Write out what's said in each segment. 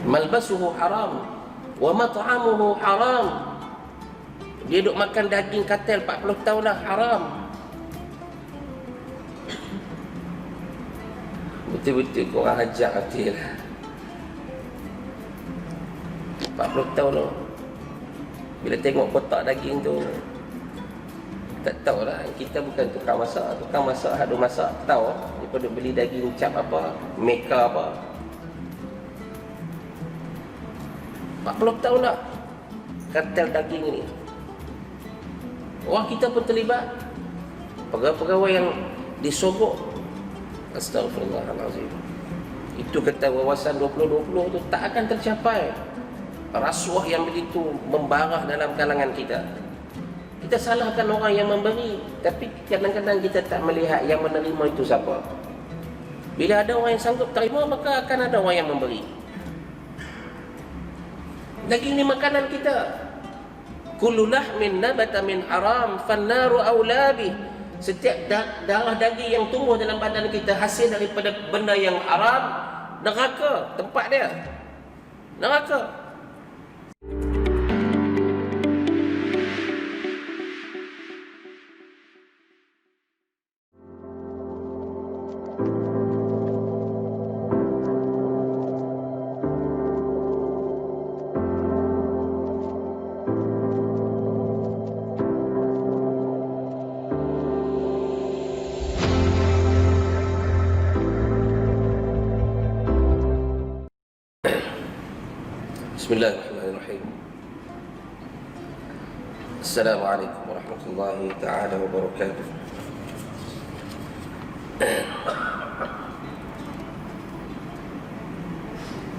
malbasuhu haram wa mat'amuhu haram. Dia duk makan daging katil 40 tahun dah, haram. Betul-betul korang ajak hati lah. 40 tahun tu, bila tengok kotak daging tu, tak tahulah. Kita bukan tukang masak hadu masak tahu daripada beli daging cap apa, meka apa. 40 tahun dah kartel daging ni. Orang kita pun terlibat. Pegawai-pegawai yang disogok, astagfirullahalazim. Itu kata wawasan 2020 tu tak akan tercapai. Rasuah yang begitu membarah dalam kalangan kita. Kita salahkan orang yang memberi, tapi kadang-kadang kita tak melihat yang menerima itu siapa. Bila ada orang yang sanggup terima, maka akan ada orang yang memberi. Daging ni makanan kita. Kullu lahmin nabata min haram fannaru aula bih. Setiap darah daging yang tumbuh dalam badan kita hasil daripada benda yang haram, neraka tempat dia. Neraka. Bismillahirrahmanirrahim. Assalamualaikum warahmatullahi ta'ala wabarakatuh.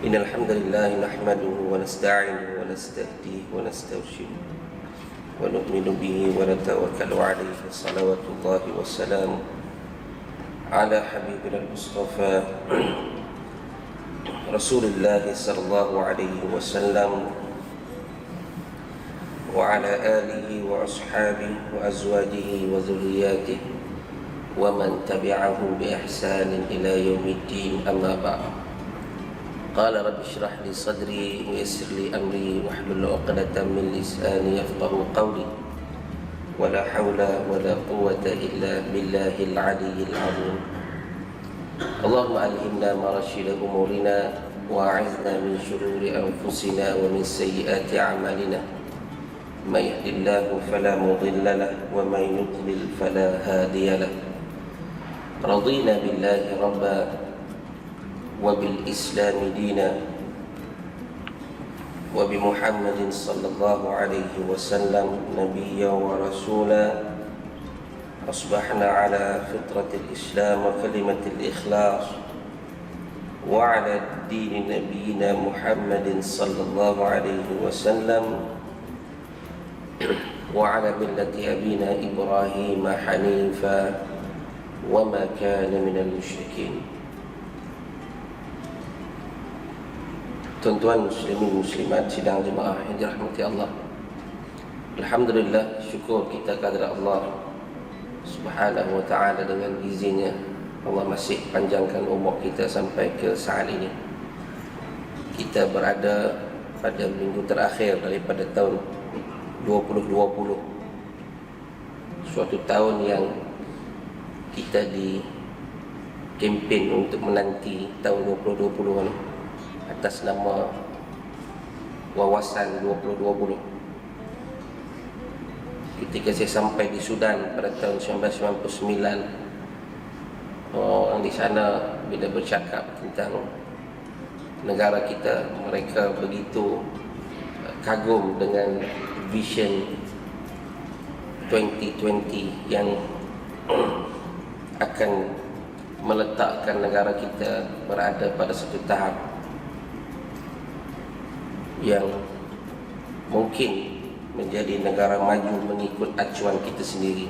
Innal hamdalillah nahmaduhu wa nasta'inuhu wa nastahdihi wa nastawshiruh wa nu'minu bihi wa natawakkalu alayhi. Salawatullahi wassalamu ala habibina al-Mustafa Rasulullah sallallahu alaihi wasallam wa ala alihi wa ashabihi wa azwajihi wa dhurriyyatihi wa man tabi'ahum bi ihsanin ila yaumiddin, amma ba'd. Qala rabbi shrah li sadri wa yassir li amri wahlul 'uqdatam min lisani yafqahu qawli. Wa la hawla wa la quwwata illa billahil 'aliyyil 'azim. Allahumma alhimna ma rashida umurina wa a'izna min shururi anfusina wa min sayyiati a'malina. Man yahdihillahu fala mudilla lahu wa man yudlil fala hadiya lahu. Radina billahi rabba wa bil islami dina wa bi Muhammadin sallallahu alaihi wasallam nabiyya wa rasula. أصبحنا على فطرة الإسلام وكلمة الإخلاص وعلى دين نبينا محمد صلى الله عليه وسلم وعلى ملة أبينا إبراهيم حنيفا وما كان من المشركين. Tuan-tuan muslimin muslimat sidang jemaah yang dirahmati Allah, alhamdulillah, syukur kita kepada Allah Subhanahu wa ta'ala. Dengan izinnya Allah masih panjangkan umur kita sampai ke saat ini. Kita berada pada minggu terakhir daripada tahun 2020, suatu tahun yang kita di kempen untuk menanti tahun 2020 atas nama Wawasan 2020. Ketika saya sampai di Sudan pada tahun 1999, orang di sana bila bercakap tentang negara kita, mereka begitu kagum dengan vision 2020 yang akan meletakkan negara kita berada pada satu tahap yang mungkin menjadi negara maju mengikut acuan kita sendiri.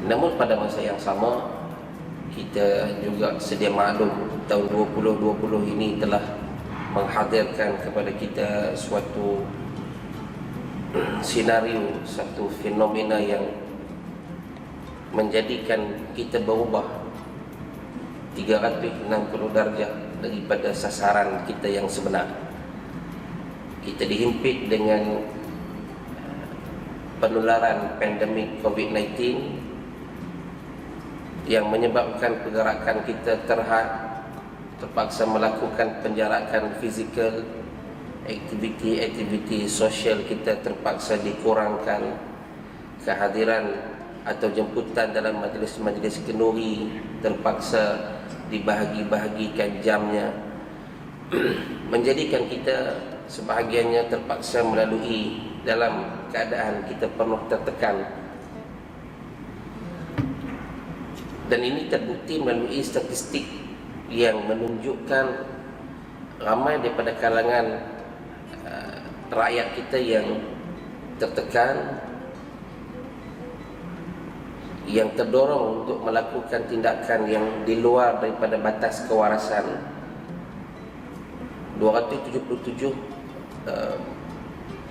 Namun pada masa yang sama, kita juga sedia maklum tahun 2020 ini telah menghadirkan kepada kita suatu senario, satu fenomena yang menjadikan kita berubah 360 darjah daripada sasaran kita yang sebenar. Kita dihimpit dengan penularan pandemik COVID-19 yang menyebabkan pergerakan kita terhad, terpaksa melakukan penjarakan fizikal, aktiviti sosial kita terpaksa dikurangkan, kehadiran atau jemputan dalam majlis-majlis kenduri terpaksa dibahagi-bahagikan jamnya, menjadikan kita sebahagiannya terpaksa melalui dalam keadaan kita penuh tertekan. Dan ini terbukti melalui statistik yang menunjukkan ramai daripada kalangan rakyat kita yang tertekan, yang terdorong untuk melakukan tindakan yang di luar daripada batas kewarasan. 277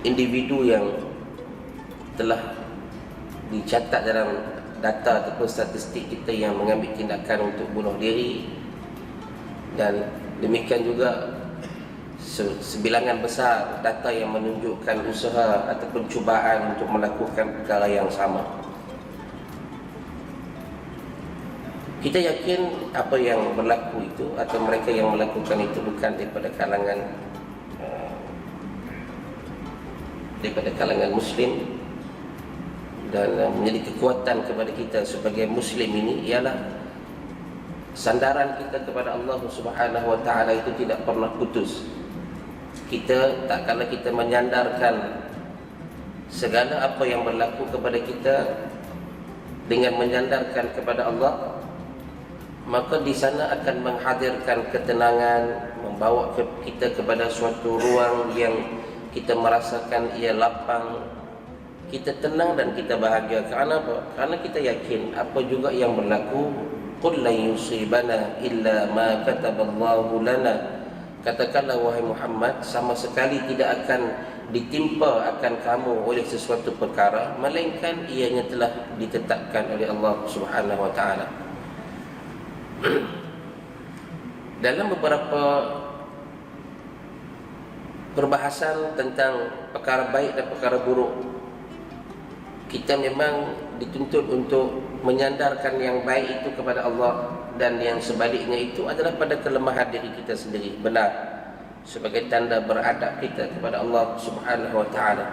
individu yang telah dicatat dalam data ataupun statistik kita yang mengambil tindakan untuk bunuh diri, dan demikian juga sebilangan besar data yang menunjukkan usaha ataupun cubaan untuk melakukan perkara yang sama. Kita yakin apa yang berlaku itu atau mereka yang melakukan itu bukan daripada kalangan Muslim, dan menjadi kekuatan kepada kita sebagai Muslim ini ialah sandaran kita kepada Allah Subhanahu Wa Taala itu tidak pernah putus. Kita tak kala kita menyandarkan segala apa yang berlaku kepada kita dengan menyandarkan kepada Allah, maka di sana akan menghadirkan ketenangan, membawa kita kepada suatu ruang yang kita merasakan ia lapang, kita tenang dan kita bahagia. Kerana apa? Kerana kita yakin apa juga yang berlaku, qul lan yusibana illa ma kataballahu lana. Katakanlah wahai Muhammad, sama sekali tidak akan ditimpa akan kamu oleh sesuatu perkara melainkan ianya telah ditetapkan oleh Allah Subhanahu Wa Taala. Dalam beberapa perbahasan tentang perkara baik dan perkara buruk, kita memang dituntut untuk menyandarkan yang baik itu kepada Allah, dan yang sebaliknya itu adalah pada kelemahan diri kita sendiri. Benar, sebagai tanda beradab kita kepada Allah Subhanahu Wa Taala.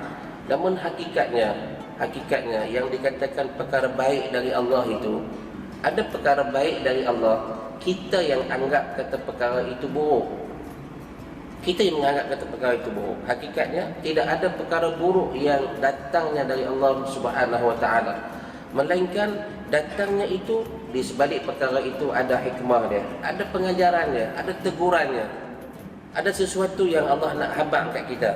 Namun hakikatnya yang dikatakan perkara baik dari Allah itu, ada perkara baik dari Allah, kita yang anggap kata perkara itu buruk. Kita yang menganggap kata perkara itu buruk. Hakikatnya tidak ada perkara buruk yang datangnya dari Allah Subhanahu Wa Taala, melainkan datangnya itu di sebalik perkara itu ada hikmah dia, ada pengajarannya, ada tegurannya, ada sesuatu yang Allah nak habaq kat kita.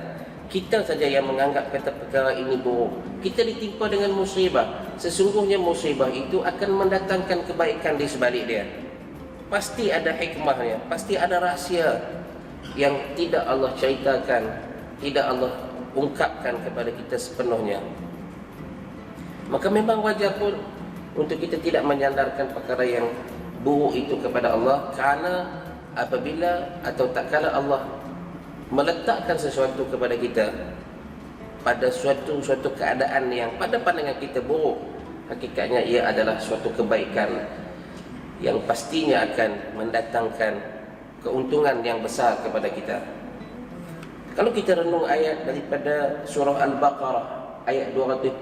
Kita saja yang menganggap kata perkara ini buruk. Kita ditimpa dengan musibah, sesungguhnya musibah itu akan mendatangkan kebaikan di sebalik dia. Pasti ada hikmahnya, pasti ada rahsia yang tidak Allah ceritakan, tidak Allah ungkapkan kepada kita sepenuhnya. Maka memang wajar pun untuk kita tidak menyandarkan perkara yang buruk itu kepada Allah, kerana apabila atau tak kala Allah meletakkan sesuatu kepada kita pada suatu keadaan yang pada pandangan kita buruk, hakikatnya ia adalah suatu kebaikan yang pastinya akan mendatangkan keuntungan yang besar kepada kita. Kalau kita renung ayat daripada surah Al-Baqarah ayat 214,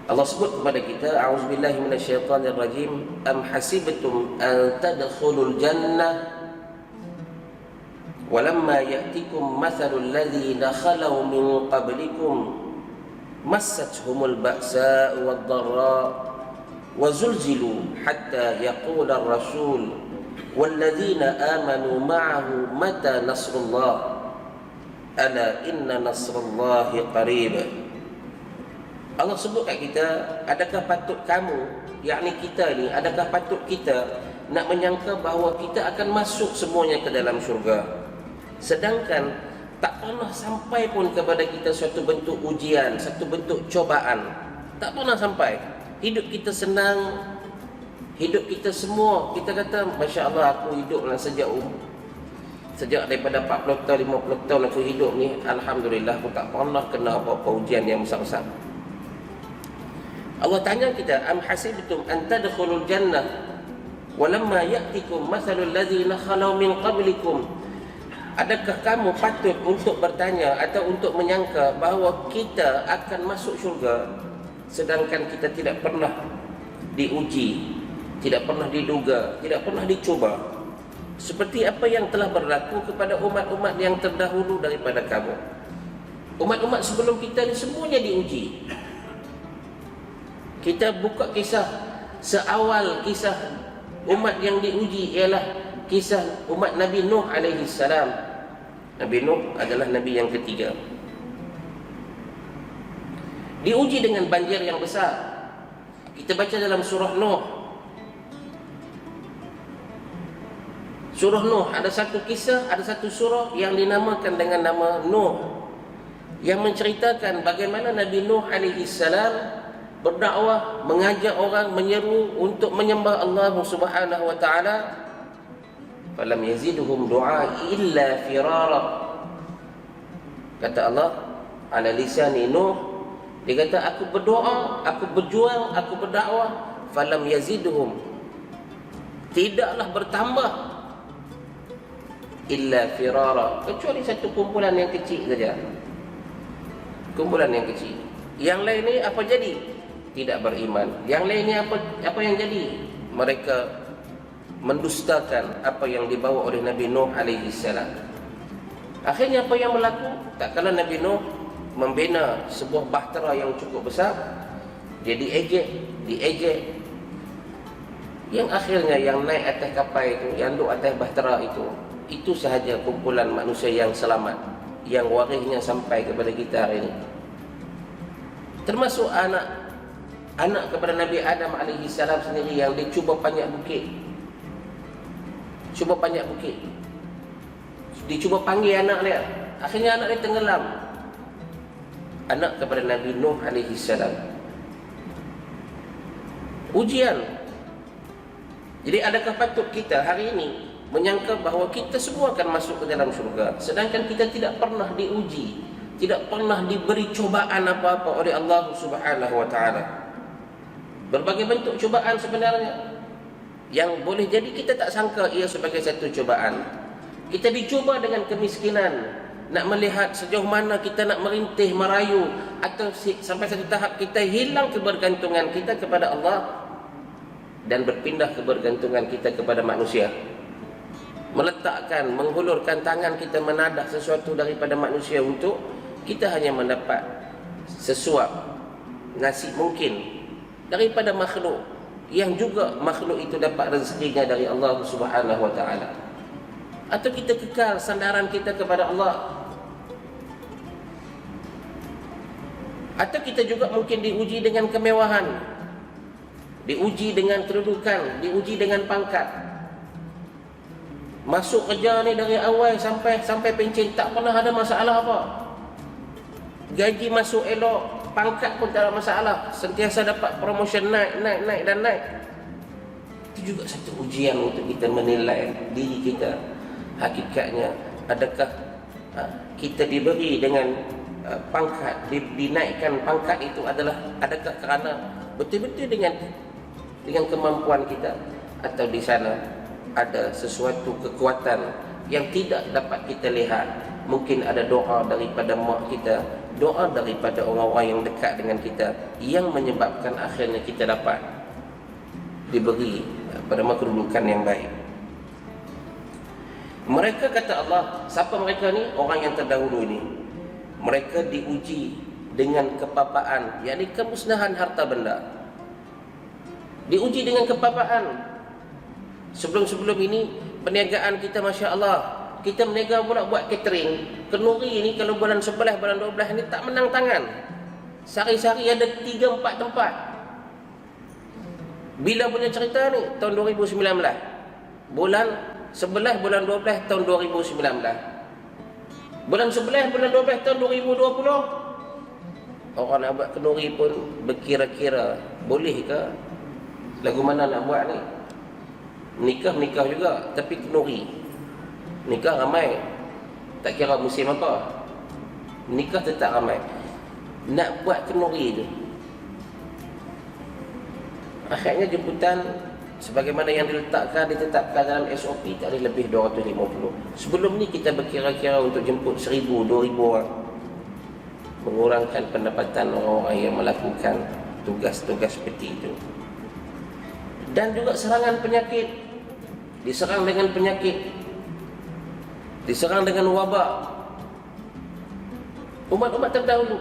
Allah sebut kepada kita, a'udzubillahi minasyaitonirrajim, am hasibtum an tadkhulul jannah walamma ya'tikum mathalul ladzina khalau min qablikum massathumul ba'sa'u wad-dharra wa zulzilu hatta yaqula ar-rasul walladzina amanu ma'ahu mata nasrullah ala inna nasrullahi qarib. Allah sebut kat kita, adakah patut kamu, yakni kita ni, adakah patut kita nak menyangka bahawa kita akan masuk semuanya ke dalam syurga, sedangkan tak pernah sampai pun kepada kita suatu bentuk ujian, satu bentuk cobaan. Tak pernah sampai. Hidup kita senang, Hidup kita semua, kita kata Masya Allah aku hidup lah sejak daripada 40 tahun, 50 tahun aku hidup ni, Alhamdulillah aku tak pernah kena apa-apa ujian yang besar-besar. Allah tanya kita, am hasibtum an tadkhulul jannah walamma ya'tikum mathalul ladzina khalau min qablikum. Adakah kamu patut untuk bertanya atau untuk menyangka bahawa kita akan masuk syurga sedangkan kita tidak pernah diuji, tidak pernah diduga, tidak pernah dicuba seperti apa yang telah berlaku kepada umat-umat yang terdahulu daripada kamu. Umat-umat sebelum kita ni semuanya diuji. Kita buka kisah, seawal kisah umat yang diuji ialah kisah umat Nabi Nuh alaihi salam. Nabi Nuh adalah Nabi yang ketiga. Diuji dengan banjir yang besar. Kita baca dalam surah Nuh. Surah Nuh ada satu kisah, ada satu surah yang dinamakan dengan nama Nuh, yang menceritakan bagaimana Nabi Nuh alaihi salam berdakwah, mengajak orang, menyeru untuk menyembah Allah Subhanahu wa taala. Falam yaziduhum du'ai illa firara. Kata Allah ala lisani Nuh, dia kata aku berdoa, aku berjuang, aku berdakwah, falam yaziduhum, tidaklah bertambah illa firara, kecuali satu kumpulan yang kecil saja. Kumpulan yang kecil. Yang lain ni apa jadi? Tidak beriman. Yang lainnya apa yang jadi? Mereka mendustakan apa yang dibawa oleh Nabi Nuh alaihi salam. Akhirnya apa yang berlaku? Tak kala Nabi Nuh membina sebuah bahtera yang cukup besar, dia diejek. Yang akhirnya yang naik atas kapal itu, yang duduk atas bahtera itu sahaja kumpulan manusia yang selamat, yang warisnya sampai kepada kita hari ini. Termasuk anak kepada Nabi Adam alaihi salam sendiri yang dicuba panjat bukit. Dicuba panggil anak dia. Akhirnya anak dia tenggelam. Anak kepada Nabi Nuh alaihi salam. Ujian. Jadi adakah patut kita hari ini menyangka bahawa kita semua akan masuk ke dalam syurga sedangkan kita tidak pernah diuji, tidak pernah diberi cubaan apa-apa oleh Allah Subhanahu wa taala? Berbagai bentuk cubaan sebenarnya yang boleh jadi kita tak sangka ia sebagai satu cubaan. Kita dicuba dengan kemiskinan, nak melihat sejauh mana kita nak merintih, merayu, atau sampai satu tahap kita hilang kebergantungan kita kepada Allah dan berpindah kebergantungan kita kepada manusia. Meletakkan, menghulurkan tangan kita menadah sesuatu daripada manusia untuk kita hanya mendapat sesuap nasi mungkin daripada makhluk, yang juga makhluk itu dapat rezekinya dari Allah Subhanahu wa taala. Atau kita kekal sandaran kita kepada Allah. Atau kita juga mungkin diuji dengan kemewahan, diuji dengan kedudukan, diuji dengan pangkat. Masuk kerja ni dari awal sampai pencen tak pernah ada masalah apa. Gaji masuk elok, pangkat pun tak ada masalah, sentiasa dapat promotion, naik dan naik. Itu juga satu ujian untuk kita menilai diri kita. Hakikatnya adakah kita diberi dengan pangkat, dinaikkan pangkat itu adakah kerana betul-betul dengan kemampuan kita, atau di sana ada sesuatu kekuatan yang tidak dapat kita lihat. Mungkin ada doa daripada mak kita, doa daripada orang-orang yang dekat dengan kita, yang menyebabkan akhirnya kita dapat diberi pada kedudukan yang baik. Mereka, kata Allah, siapa mereka ni? Orang yang terdahulu ini, mereka diuji dengan kepapaan, yakni kemusnahan harta benda. Diuji dengan kepapaan. Sebelum ini perniagaan kita Masya Allah, kita berniaga pula buat catering. Kenduri ni kalau bulan 11, bulan 12 ni tak menang tangan. Sehari-hari ada 3-4 tempat. Bila punya cerita ni? Tahun 2019. Bulan 11, bulan 12 tahun 2019. Bulan 11, bulan 12 tahun 2020. Orang nak buat kenduri pun berkira-kira, boleh ke? Lagu mana nak buat ni? Nikah juga, tapi kenuri. Nikah ramai, tak kira musim apa, nikah tetap ramai. Nak buat kenuri tu, akhirnya jemputan sebagaimana yang ditetapkan dalam SOP tak ada lebih 250. Sebelum ni kita berkira-kira untuk jemput 1000, 2000 orang, mengurangkan pendapatan orang-orang yang melakukan tugas-tugas seperti itu. Dan juga serangan penyakit, diserang dengan penyakit, diserang dengan wabak. Umat-umat terdahulu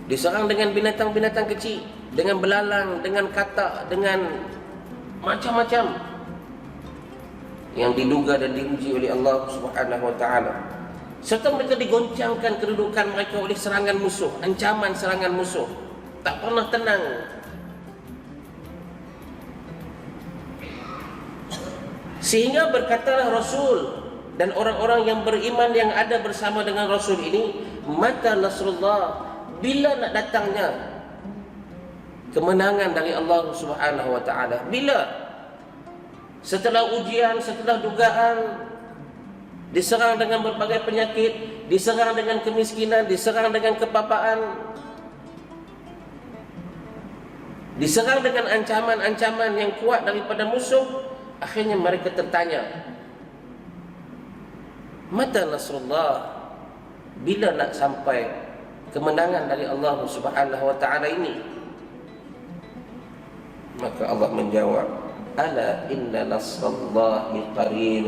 diserang dengan binatang-binatang kecil, dengan belalang, dengan katak, dengan macam-macam yang diduga dan diuji oleh Allah Subhanahu wa taala. Serta mereka digoncangkan kedudukan mereka oleh serangan musuh, ancaman serangan musuh. Tak pernah tenang. Sehingga berkatalah Rasul dan orang-orang yang beriman yang ada bersama dengan Rasul ini, mata nasrullah, bila nak datangnya kemenangan dari Allah Subhanahu wa taala? Bila? Setelah ujian, setelah dugaan, diserang dengan berbagai penyakit, diserang dengan kemiskinan, diserang dengan kepapaan, diserang dengan ancaman-ancaman yang kuat daripada musuh. Akhirnya mereka tertanya, mata nasrullah, bila nak sampai kemenangan dari Allah Subhanahu wa taala ini? Maka Allah menjawab, ala inna nasrallahi qarib.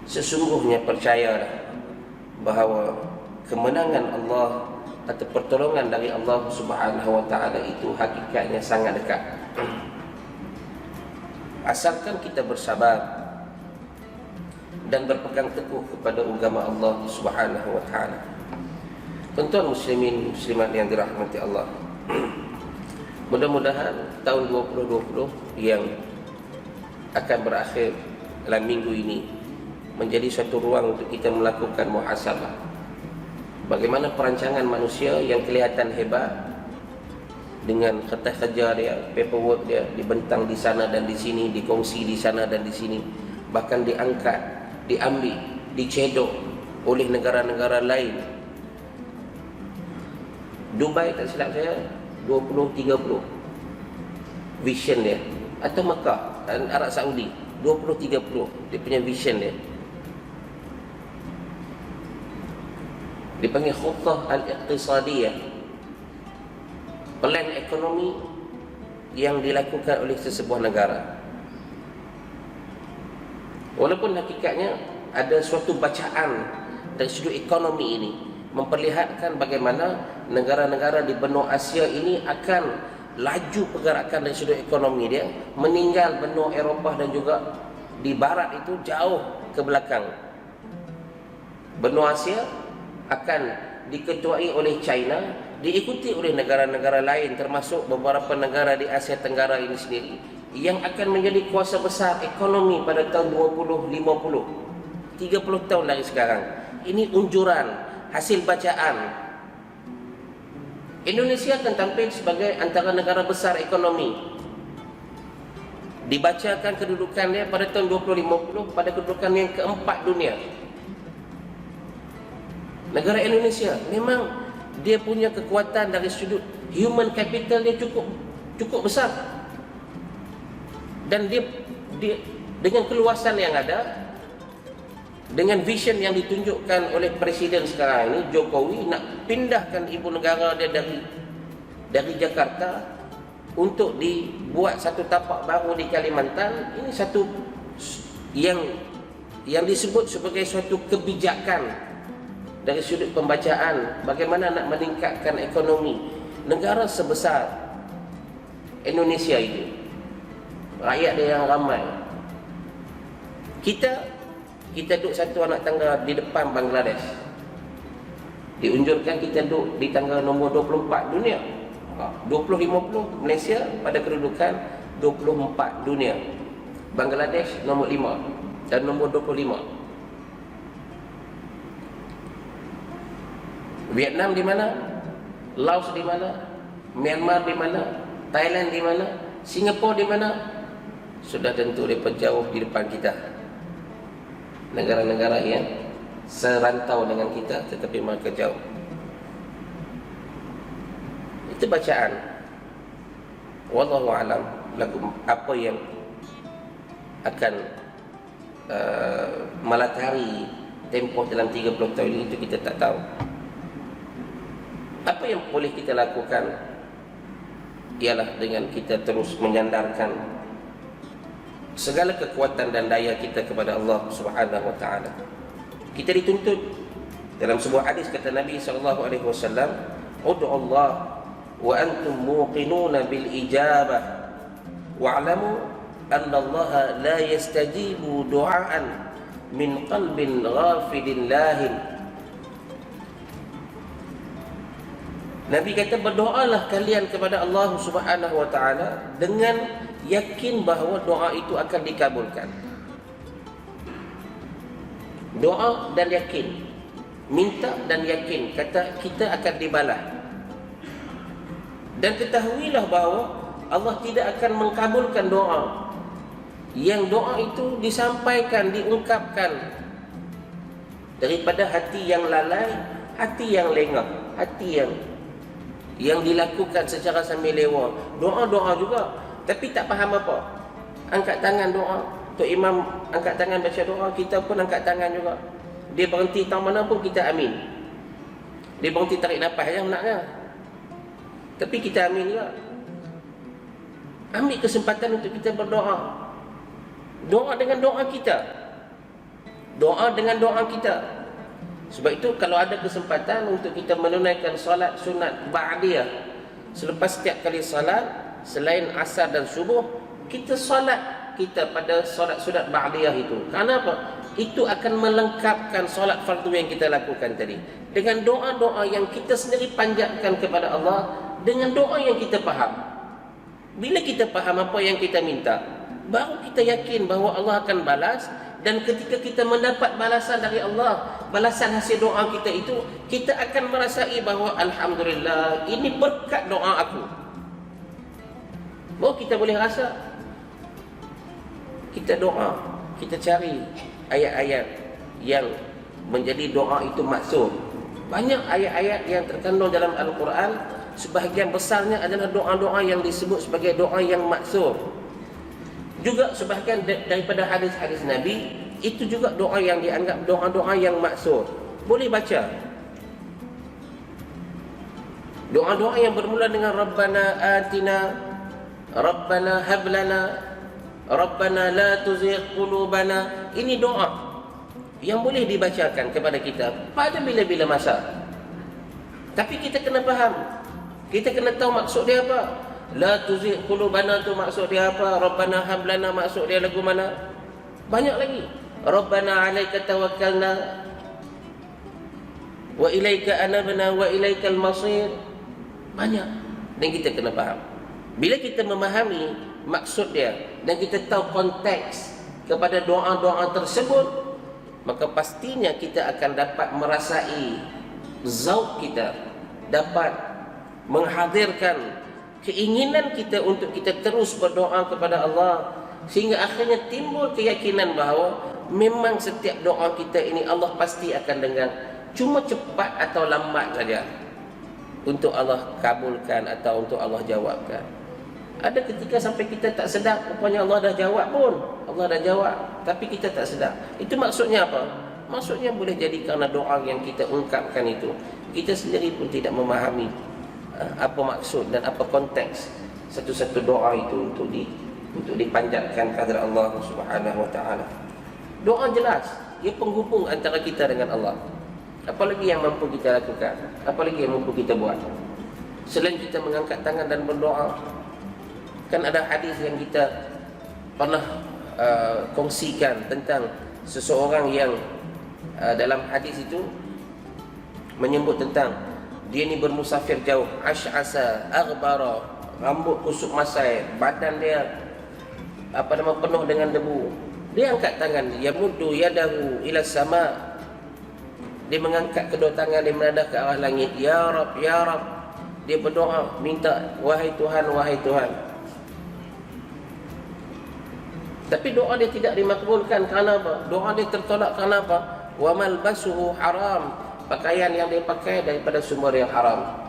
Sesungguhnya percayalah bahawa kemenangan Allah atau pertolongan dari Allah Subhanahu wa taala itu hakikatnya sangat dekat. Asalkan kita bersabar dan berpegang teguh kepada agama Allah Subhanahu wa taala. Tuan-tuan muslimin muslimat yang dirahmati Allah, mudah-mudahan tahun 2020 yang akan berakhir dalam minggu ini menjadi suatu ruang untuk kita melakukan muhasabah. Bagaimana perancangan manusia yang kelihatan hebat, dengan kertas kerja dia, paperwork dia dibentang di sana dan di sini, dikongsi di sana dan di sini, bahkan diangkat, diambil, dicedok oleh negara-negara lain. Dubai tak silap saya 2030 vision dia, atau Mekah dan Arab Saudi 2030 dia punya vision dia. Dipanggil khutah al-iqtisadiyah, plan ekonomi yang dilakukan oleh sesebuah negara. Walaupun hakikatnya ada suatu bacaan dari sudut ekonomi ini memperlihatkan bagaimana negara-negara di benua Asia ini akan laju pergerakan dari sudut ekonomi dia, meninggal benua Eropah dan juga di barat itu jauh ke belakang. Benua Asia akan diketuai oleh China, diikuti oleh negara-negara lain, termasuk beberapa negara di Asia Tenggara ini sendiri, yang akan menjadi kuasa besar ekonomi pada tahun 2050, 30 tahun dari sekarang. Ini unjuran, hasil bacaan. Indonesia akan tampil sebagai antara negara besar ekonomi. Dibacakan kedudukannya pada tahun 2050 pada kedudukan yang keempat dunia. Negara Indonesia memang dia punya kekuatan dari sudut human capital dia cukup besar, dan dia dengan keluasan yang ada, dengan vision yang ditunjukkan oleh Presiden sekarang ini Jokowi, nak pindahkan ibu negara dia dari Jakarta untuk dibuat satu tapak baru di Kalimantan. Ini satu yang disebut sebagai suatu kebijakan dari sudut pembacaan bagaimana nak meningkatkan ekonomi negara sebesar Indonesia itu, rakyat dia yang ramai. Kita duduk satu anak tangga di depan Bangladesh. Diunjurkan kita duduk di tangga nombor 24 dunia. 2050 Malaysia pada kedudukan 24 dunia. Bangladesh nombor 5 dan nombor 25. Vietnam di mana? Laos di mana? Myanmar di mana? Thailand di mana? Singapura di mana? Sudah tentu mereka jauh di depan kita. Negara-negara yang serantau dengan kita tetapi mereka jauh. Itu bacaan. Wallahu alam lakum, apa yang akan melatari tempoh dalam 30 tahun ini, itu kita tak tahu. Apa yang boleh kita lakukan ialah dengan kita terus menyandarkan segala kekuatan dan daya kita kepada Allah Subhanahu wa taala. Kita dituntut dalam sebuah hadis, kata Nabi sallallahu alaihi wasallam, "Ud'u Allah wa antum muqinuna bil ijabah wa'lamu anna Allah la yastajibu du'aan min qalbin ghafilin lahin." Nabi kata, berdoalah kalian kepada Allah Subhanahu wa taala dengan yakin bahawa doa itu akan dikabulkan. Doa dan yakin, minta dan yakin, kata kita akan dibalas. Dan ketahuilah bahawa Allah tidak akan mengkabulkan doa yang doa itu disampaikan, diungkapkan daripada hati yang lalai, hati yang lengah, hati yang dilakukan secara sambil lewa. Doa-doa juga tapi tak faham apa. Angkat tangan doa, Tok Imam angkat tangan baca doa, kita pun angkat tangan juga. Dia berhenti tang mana pun kita amin. Dia berhenti tarik nafas yang naknya, tapi kita amin juga. Ambil kesempatan untuk kita berdoa. Doa dengan doa kita. Doa dengan doa kita. Sebab itu kalau ada kesempatan untuk kita menunaikan solat sunat ba'diyah, selepas setiap kali salat selain asar dan subuh, kita solat kita pada solat sunat ba'diyah itu. Kenapa? Itu akan melengkapkan solat fardu yang kita lakukan tadi dengan doa-doa yang kita sendiri panjatkan kepada Allah, dengan doa yang kita faham. Bila kita faham apa yang kita minta, baru kita yakin bahawa Allah akan balas. Dan ketika kita mendapat balasan dari Allah, balasan hasil doa kita itu, kita akan merasai bahawa alhamdulillah, ini berkat doa aku. Baru kita boleh rasa. Kita doa, kita cari ayat-ayat yang menjadi doa itu maksud. Banyak ayat-ayat yang terkandung dalam Al-Quran, sebahagian besarnya adalah doa-doa yang disebut sebagai doa yang maksud. Juga sebahagian daripada hadis-hadis Nabi, itu juga doa yang dianggap doa-doa yang maksud. Boleh baca doa-doa yang bermula dengan Rabbana atina, Rabbana hablana, Rabbana la tuzigh qulubana. Ini doa yang boleh dibacakan kepada kita pada bila-bila masa. Tapi kita kena faham, kita kena tahu maksud dia apa. La tuzigh qulubana tu maksud dia apa? Rabbana hablana maksud dia lagu mana? Banyak lagi. Rabbana 'alaika tawakkalna wa ilaika anabna wa ilaikal masir. Banyak. Dan kita kena faham. Bila kita memahami maksud dia dan kita tahu konteks kepada doa-doa tersebut, maka pastinya kita akan dapat merasai zauq kita, dapat menghadirkan keinginan kita untuk kita terus berdoa kepada Allah, sehingga akhirnya timbul keyakinan bahawa memang setiap doa kita ini Allah pasti akan dengar. Cuma cepat atau lambat saja untuk Allah kabulkan atau untuk Allah jawabkan. Ada ketika sampai kita tak sedar, rupanya Allah dah jawab pun. Allah dah jawab, tapi kita tak sedar. Itu maksudnya apa? Maksudnya boleh jadi kerana doa yang kita ungkapkan itu, kita sendiri pun tidak memahami apa maksud dan apa konteks satu-satu doa itu untuk dipanjatkan kepada Allah Subhanahu wa taala. Doa jelas, ia penghubung antara kita dengan Allah. Apalagi yang mampu kita lakukan, apalagi yang mampu kita buat selain kita mengangkat tangan dan berdoa. Kan ada hadis yang kita pernah kongsikan tentang seseorang yang dalam hadis itu menyebut tentang dia ni bermusafir jauh, asy'asa aghbara, rambut kusuk masai, badan dia penuh dengan debu. Dia angkat tangan, yamuddu yadahu ila sama. Dia mengangkat kedua tangan, dia menadah ke arah langit, ya Rab, ya Rab. Dia berdoa, minta, wahai Tuhan, wahai Tuhan. Tapi doa dia tidak dimakbulkan kerana apa? Doa dia tertolak kerana apa? Wa malbasuhu haram. Pakaian yang dia pakai daripada sumber yang haram.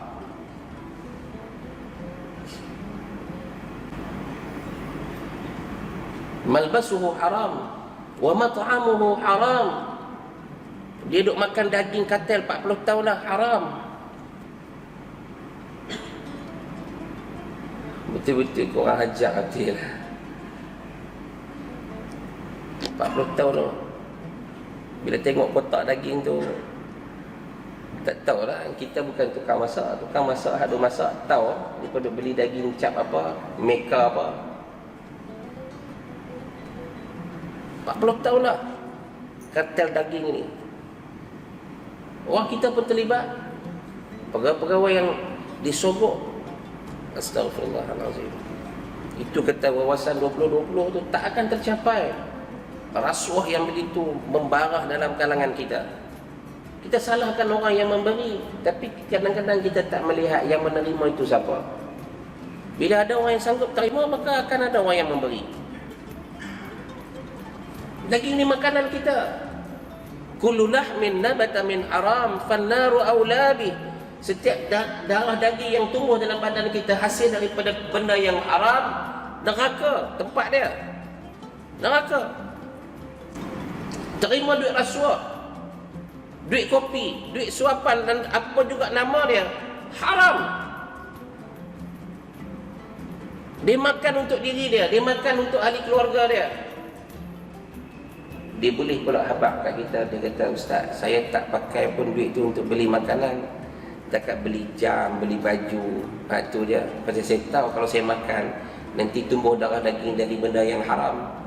Malbasuhu haram wa mat'amuhu haram. Dia duk makan daging katil 40 tahun dah, haram. Betul-betul korang hajak hati lah. 40 tahun tu. Bila tengok kotak daging tu, tak tahulah, kita bukan tukang masak. Tukang masak ada masak tahu daripada beli daging cap apa, meka apa. 40 tahun lah kartel daging ni. Orang kita pun terlibat. Pegawai-pegawai yang disogok. Astaghfirullahalazim. Itu kata wawasan 2020 tu tak akan tercapai. Rasuah yang begitu membarah dalam kalangan kita. Kita salahkan orang yang memberi, tapi kadang-kadang kita tak melihat yang menerima itu siapa. Bila ada orang yang sanggup terima, maka akan ada orang yang memberi. Daging ni makanan kita. Kullu lahmin nabata min haram fannaru aula bih. Setiap darah daging yang tumbuh dalam badan kita hasil daripada benda yang haram, neraka tempat dia. Neraka. Terima duit rasuah, duit kopi, duit suapan dan apa juga nama dia, haram. Dia makan untuk diri dia, dia makan untuk ahli keluarga dia. Dia boleh pula habaq kat kita. Dia kata, ustaz, saya tak pakai pun duit tu untuk beli makanan, takat beli jam, beli baju. Tu dia. Pasal saya tahu kalau saya makan nanti tumbuh darah daging dari benda yang haram.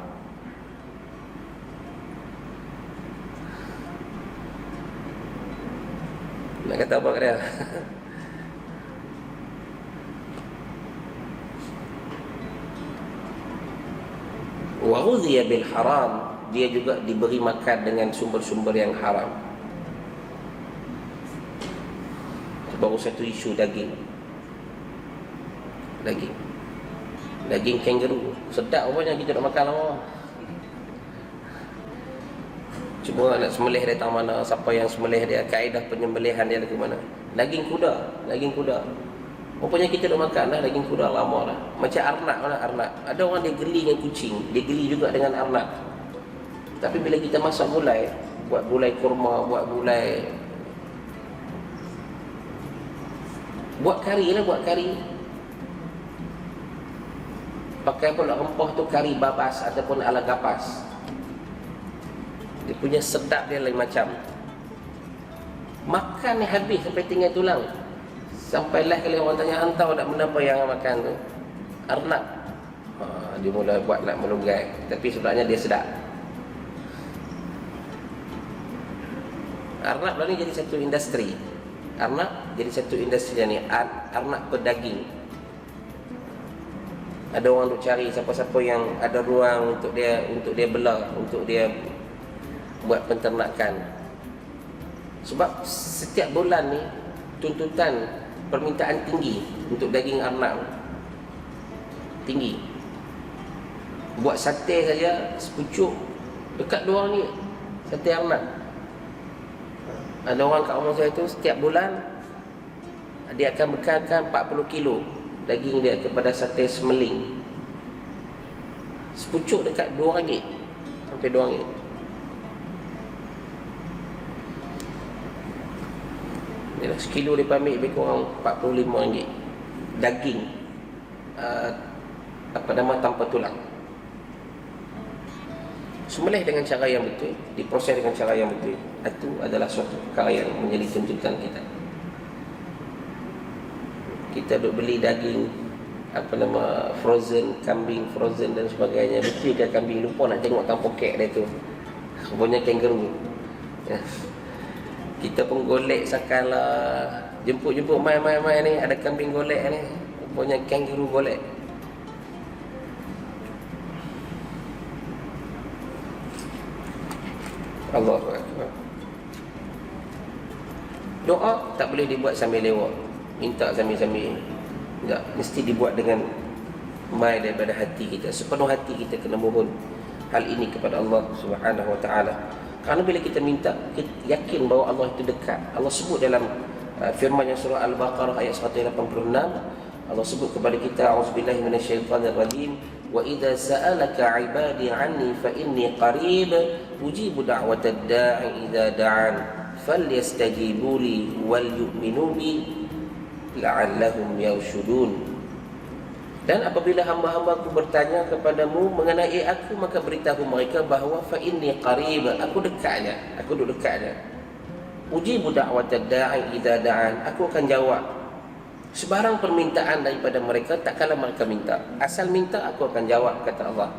Nak kata apa kat dia? Wa ghudhiya bil haram. Dia juga diberi makan dengan sumber-sumber yang haram. Baru satu isu daging. Daging kangaroo. Sedap rupanya kita nak makan lama. Cuma nak sembelih dia tak mana, siapa yang sembelih dia, kaedah penyembelihan dia ke mana. Daging kuda. Rupanya kita dah makan dah daging kuda lama dah. Macam arnab lah, arnab. Ada orang dia geli dengan kucing, dia geli juga dengan arnab. Tapi bila kita masak gulai, buat gulai kurma, buat kari lah, buat kari. Pakai pula rempah tu kari babas ataupun ala gapas. Dia punya sedap dia lain macam. Makan ni habis sampai tinggal tulang. Sampailah kali orang tanya, "Antau tak benda apa yang makan tu?" Arnab. Dia mula buat nak melunggai, tapi sebenarnya dia sedap. Arnab lah ni jadi satu industri. Arnab jadi satu industri ni. Arnab pedaging. Ada orang duk cari siapa-siapa yang ada ruang untuk dia belah, untuk dia buat penternakan. Sebab setiap bulan ni tuntutan permintaan tinggi untuk daging arnab. Tinggi. Buat sate saja sepucuk dekat RM2 sate arnab. Ada orang kat rumah saya tu setiap bulan dia akan bekalkan 40 kilo daging dia kepada sate semeling. Sepucuk dekat RM2 sampai RM2. Yalah, sekilo dia ambil lebih kurang RM45 daging tanpa tulang. Sembelih dengan cara yang betul, diproses dengan cara yang betul. Itu adalah suatu perkara yang menjadi tuntutan kita. Kita duk beli daging frozen, kambing frozen dan sebagainya. Betul ke kambing? Lupa nak tengok poket dia tu. Rupanya kangaroo. Ya. Kita pun golek sakala, jemput mai ni, ada kambing golek ni. Rupanya kangaroo golek. Allahu Akbar. Doa tak boleh dibuat sambil lewat, minta sambil-sambil. Tak, mesti dibuat dengan mai daripada hati kita. Sepenuh hati kita kena mohon hal ini kepada Allah Subhanahu wa taala. Karena bila kita minta, kita yakin bahawa Allah itu dekat. Allah sebut dalam firman yang surah Al-Baqarah ayat 186, Allah sebut kepada kita, a'udzubillahi minasyaitonir rajim, wa idza sa'alaka 'ibadi 'anni fa inni qarib ujibu da'watad da'i idza da'an falyastajibu li wal yu'minu bi la'allahum yarshudun. Dan apabila hamba-hambaku bertanya kepadamu mengenai aku, maka beritahu mereka bahawa fa inni qarib, aku dekatnya, aku duduk dekatnya. Ujibu da'watad da'i idza da'an, aku akan jawab sebarang permintaan daripada mereka tak kala mereka minta. Asal minta aku akan jawab, kata Allah.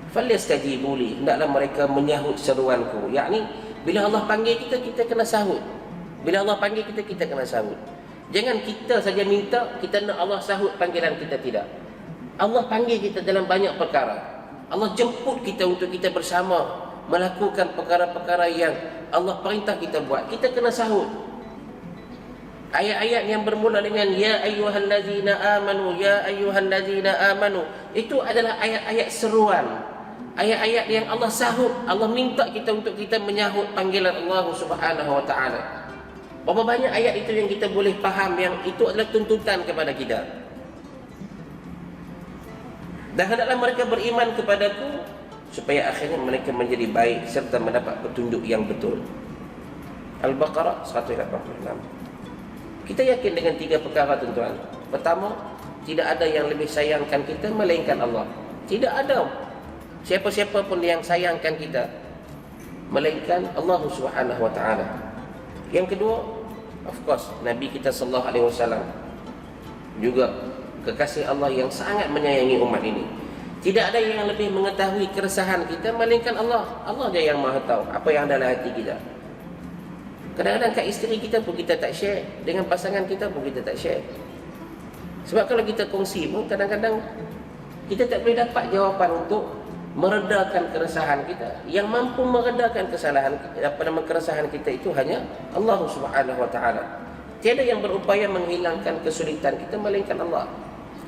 Falyastajibu li, hendaklah mereka menyahut seruanku. Yakni bila Allah panggil kita, kita kena sahut. Bila Allah panggil kita, kita kena sahut. Jangan kita saja minta, kita nak Allah sahut panggilan kita, tidak. Allah panggil kita dalam banyak perkara. Allah jemput kita untuk kita bersama melakukan perkara-perkara yang Allah perintah kita buat. Kita kena sahut. Ayat-ayat yang bermula dengan ya ayyuhallazina amanu, ya ayyuhallazina amanu, itu adalah ayat-ayat seruan. Ayat-ayat yang Allah sahut. Allah minta kita untuk kita menyahut panggilan Allah Subhanahu wa taala. Berapa banyak ayat itu yang kita boleh faham, yang itu adalah tuntutan kepada kita. Dan hendaklah mereka beriman kepadaku supaya akhirnya mereka menjadi baik serta mendapat petunjuk yang betul. Al-Baqarah 186. Kita yakin dengan 3 perkara, tuan-tuan. Pertama, tidak ada yang lebih sayangkan kita melainkan Allah. Tidak ada siapa-siapa pun yang sayangkan kita melainkan Allah Subhanahu wa taala. Yang kedua, of course, Nabi kita sallallahu alaihi wasallam juga kekasih Allah yang sangat menyayangi umat ini. Tidak ada yang lebih mengetahui keresahan kita melainkan Allah. Allah dia yang Maha tahu apa yang ada dalam hati kita. Kadang-kadang kat isteri kita pun kita tak share, dengan pasangan kita pun kita tak share. Sebab kalau kita kongsi pun kadang-kadang kita tak boleh dapat jawapan untuk meredakan keresahan kita. Yang mampu meredakan keresahan kita itu hanya Allah Subhanahu wa taala. Tiada yang berupaya menghilangkan kesulitan kita melainkan Allah.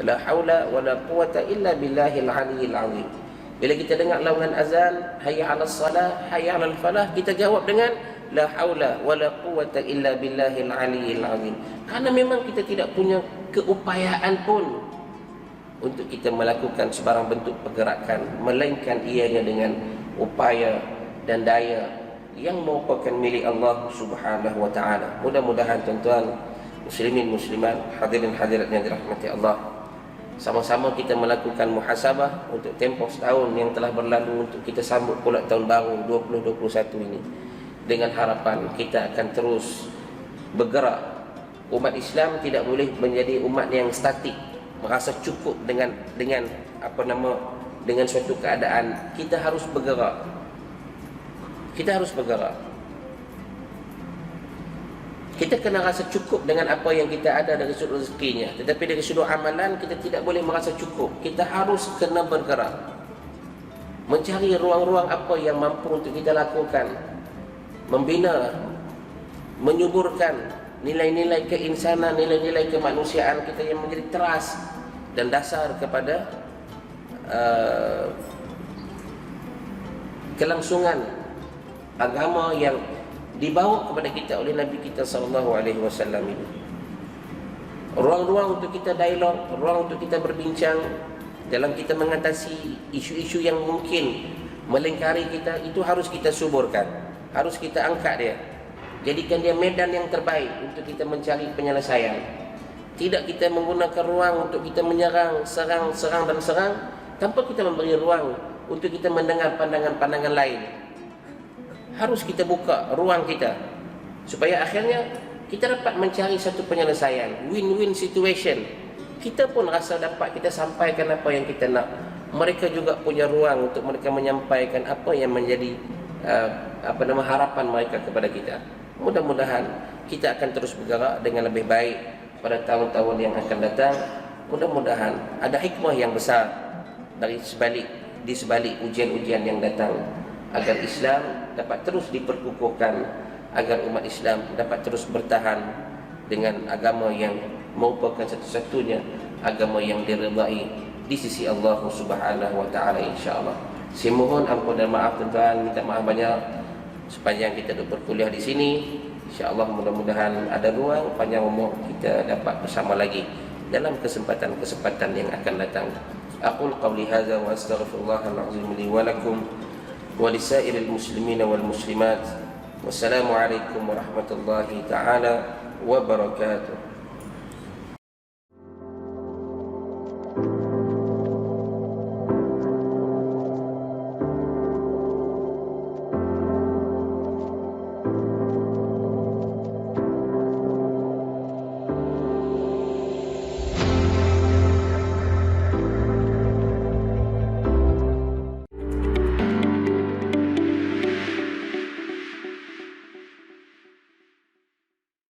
La haula wala quwata illa billahil aliyyil azim. Bila kita dengar laungan azan, hayya 'alas salah, hayya 'alal falah, kita jawab dengan la haula wala quwata illa billahil aliyyil azim. Karena memang kita tidak punya keupayaan pun untuk kita melakukan sebarang bentuk pergerakan, melainkan ianya dengan upaya dan daya yang merupakan milik Allah Subhanahu wa taala. Mudah-mudahan tuan-tuan muslimin muslimat, hadirin hadirat yang dirahmati Allah, sama-sama kita melakukan muhasabah untuk tempoh setahun yang telah berlalu, untuk kita sambut pula tahun baru 2021 ini, dengan harapan kita akan terus bergerak. Umat Islam tidak boleh menjadi umat yang statik, merasa cukup dengan dengan suatu keadaan. Kita harus bergerak. Kita harus bergerak. Kita kena rasa cukup dengan apa yang kita ada dari sudut rezekinya. Tetapi dari sudut amalan kita tidak boleh merasa cukup. Kita harus kena bergerak, mencari ruang-ruang apa yang mampu untuk kita lakukan, membina, menyuburkan nilai-nilai keinsanan, nilai-nilai kemanusiaan kita yang menjadi teras dan dasar kepada kelangsungan agama yang dibawa kepada kita oleh Nabi kita sallallahu alaihi wasallam ini. Ruang-ruang untuk kita dialog, ruang untuk kita berbincang dalam kita mengatasi isu-isu yang mungkin melingkari kita, itu harus kita suburkan, harus kita angkat dia. Jadikan dia medan yang terbaik untuk kita mencari penyelesaian. Tidak kita menggunakan ruang untuk kita menyerang, serang dan serang, tanpa kita memberi ruang untuk kita mendengar pandangan-pandangan lain. Harus kita buka ruang kita supaya akhirnya kita dapat mencari satu penyelesaian, win-win situation. Kita pun rasa dapat kita sampaikan apa yang kita nak. Mereka juga punya ruang untuk mereka menyampaikan apa yang menjadi harapan mereka kepada kita. Mudah-mudahan kita akan terus bergerak dengan lebih baik pada tahun-tahun yang akan datang. Mudah-mudahan ada hikmah yang besar di sebalik ujian-ujian yang datang, agar Islam dapat terus diperkukuhkan, agar umat Islam dapat terus bertahan dengan agama yang merupakan satu-satunya agama yang diridai di sisi Allah Subhanahu wa taala, insya-Allah. Saya mohon ampun dan maaf tuan-tuan, minta maaf banyak sepanjang kita duduk berkuliah di sini. InsyaAllah mudah-mudahan ada ruang panjang umur kita dapat bersama lagi dalam kesempatan-kesempatan yang akan datang. Aqul qawli hadza wa astaghfirullahal azim li wa lakum wa lisairil muslimin wal muslimat. Wassalamualaikum warahmatullahi taala wabarakatuh.